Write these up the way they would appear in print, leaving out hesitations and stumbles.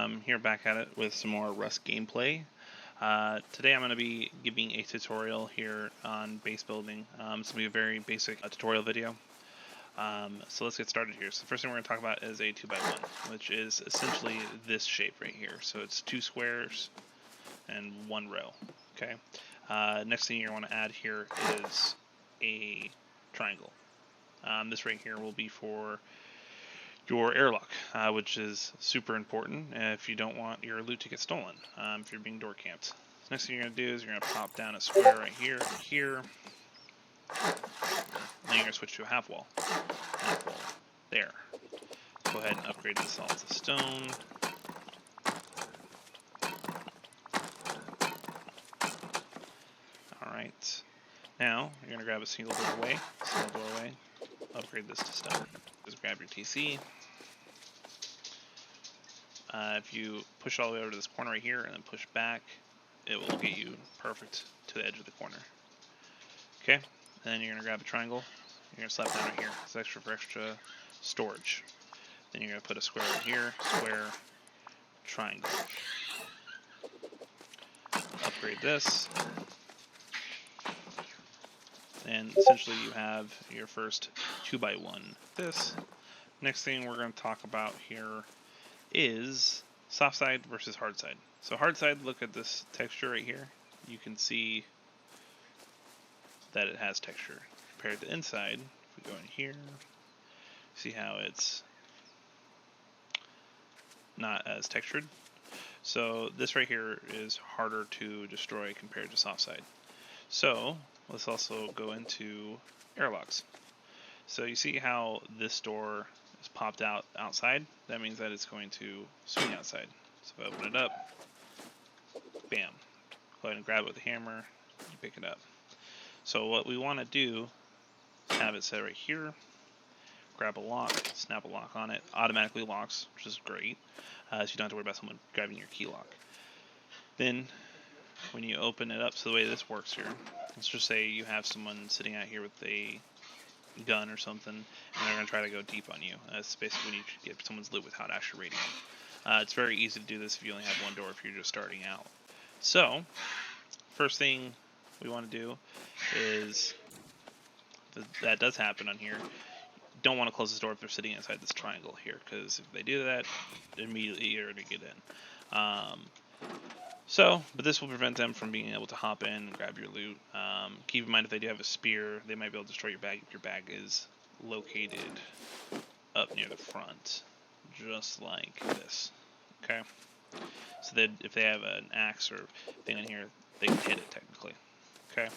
Here back at it with some more Rust gameplay. Today I'm going to be giving a tutorial here on base building. It's going to be a very basic tutorial video. So let's get started here. So the first thing we're going to talk about is a 2x1, which is essentially this shape right here. So it's 2 squares and 1 row. Okay. Next thing you want to add here is a triangle. This right here will be for your airlock, which is super important if you don't want your loot to get stolen, if you're being door camped. So next thing you're going to do is you're going to pop down a square right here, here. Then you're going to switch to a half wall. Half wall. There. Go ahead and upgrade this all to stone. Alright. Now, you're going to grab a single doorway, upgrade this to stone. Just grab your TC. If you push all the way over to this corner right here and then push back, it will get you perfect to the edge of the corner. Okay, then you're going to grab a triangle. You're going to slap down right here. It's extra for extra storage. Then you're going to put a square right here, square, triangle. Upgrade this. And essentially you have your first 2x1. This. Next thing we're going to talk about here is soft side versus hard side. So hard side, look at this texture right here. You can see that it has texture. Compared to inside, if we go in here, see how it's not as textured. So this right here is harder to destroy compared to soft side. So let's also go into airlocks. So you see how this door is popped out outside? That means that it's going to swing outside. So if I open it up, bam. Go ahead and grab it with a hammer, you pick it up. So what we want to do is have it set right here, grab a lock, snap a lock on it, automatically locks, which is great, so you don't have to worry about someone grabbing your key lock. Then when you open it up, so the way this works here, let's just say you have someone sitting out here with a gun or something, and they're going to try to go deep on you. That's basically when you get someone's loot without actually raiding them. It's very easy to do this if you only have one door if you're just starting out. So, first thing we want to do is, if that does happen on here, don't want to close this door if they're sitting inside this triangle here, because if they do that, immediately you're going to get in. But this will prevent them from being able to hop in and grab your loot. Keep in mind if they do have a spear, they might be able to destroy your bag if your bag is located up near the front, just like this. Okay. So that if they have an axe or thing in here, they can hit it technically. Okay.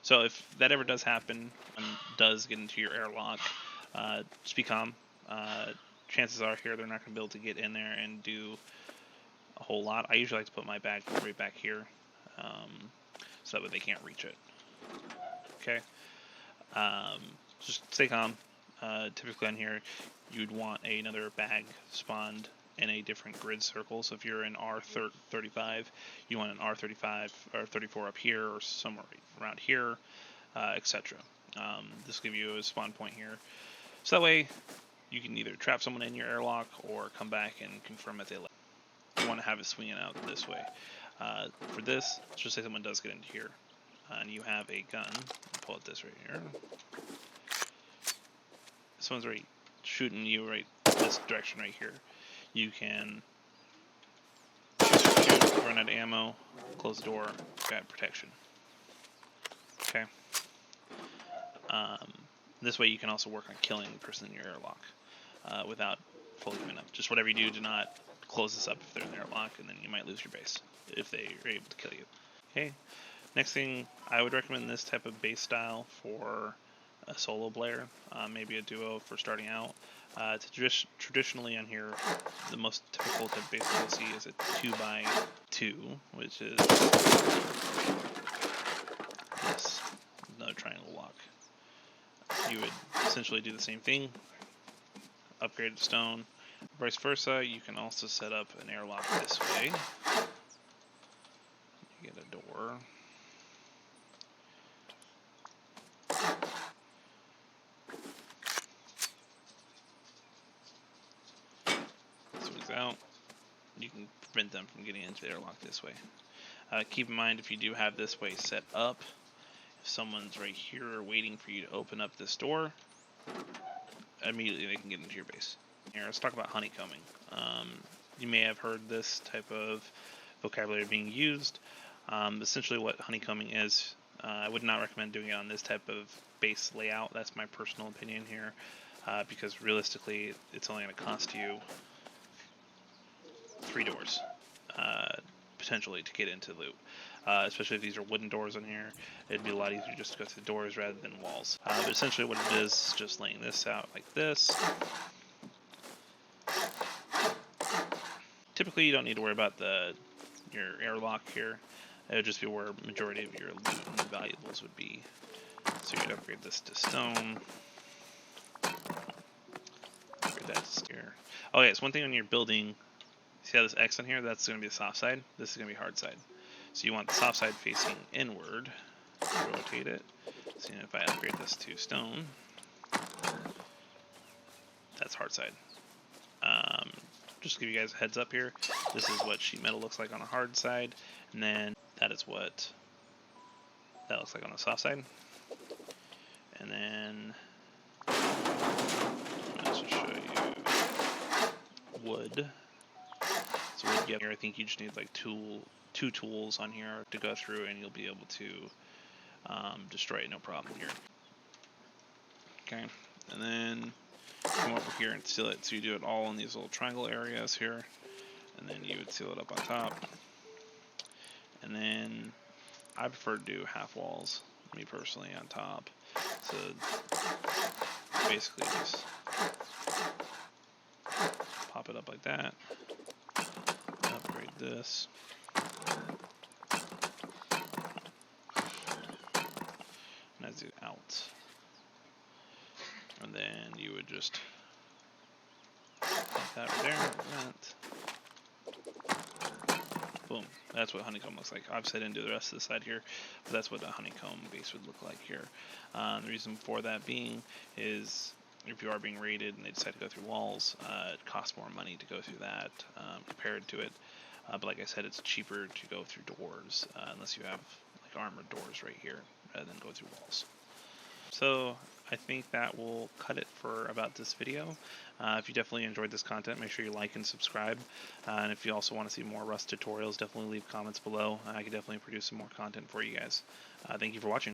So if that ever does happen and does get into your airlock, just be calm. Chances are here they're not going to be able to get in there and do a whole lot. I usually like to put my bag right back here, so that way they can't reach it. Okay. Just stay calm. Typically on here, you'd want another bag spawned in a different grid circle. So if you're in R35, you want an R35 or 34 up here or somewhere around here, etc. This will give you a spawn point here. So that way you can either trap someone in your airlock or come back and confirm that they left. You want to have it swinging out this way. For this, let's just say someone does get into here and you have a gun. Pull out this right here. Someone's right shooting you right this direction right here. You can shoot, run out of ammo, close the door, grab protection. Okay. This way you can also work on killing the person in your airlock without fully giving up. Just whatever you do not close this up if they're in their airlock, and then you might lose your base if they are able to kill you. Okay. Next thing, I would recommend this type of base style for a solo player, maybe a duo for starting out. Traditionally on here, the most typical type of base you'll see is a 2x2, which is this, another triangle lock. You would essentially do the same thing, upgrade to stone. Vice versa, you can also set up an airlock this way. You get a door. Swings out. you can prevent them from getting into the airlock this way. Keep in mind, if you do have this way set up, if someone's right here waiting for you to open up this door, immediately they can get into your base. Here, let's talk about honeycombing. You may have heard this type of vocabulary being used. Essentially what honeycombing is, I would not recommend doing it on this type of base layout. That's my personal opinion here, because realistically it's only going to cost you 3 doors potentially to get into loot. Especially if these are wooden doors on here, it'd be a lot easier just to go through doors rather than walls. But essentially what it is just laying this out like this. Typically you don't need to worry about your airlock here. It would just be where majority of your loot and valuables would be. So you'd upgrade this to stone. Upgrade that to stair. Oh yeah, it's one thing on your building. See how this X on here? That's going to be the soft side. This is going to be hard side. So you want the soft side facing inward. Rotate it. So if I upgrade this to stone, that's hard side. Just to give you guys a heads up here, this is what sheet metal looks like on a hard side, and then that is what that looks like on the soft side. And then let's just show you wood. So wood, here, I think you just need like two tools on here to go through, and you'll be able to destroy it no problem here. Okay, and then come over here and seal it. So you do it all in these little triangle areas here, and then you would seal it up on top. And then I prefer to do half walls, me personally, on top. So basically just pop it up like that. Upgrade this. And as you out. And then you would just put that right there. Boom. That's what honeycomb looks like. Obviously I didn't do the rest of the side here, but that's what a honeycomb base would look like here. The reason for that being is if you are being raided and they decide to go through walls, it costs more money to go through that compared to it. But like I said, it's cheaper to go through doors unless you have like armored doors right here rather than go through walls. So I think that will cut it for about this video. If you definitely enjoyed this content, make sure you like and subscribe. And if you also want to see more Rust tutorials, definitely leave comments below. I can definitely produce some more content for you guys. Thank you for watching.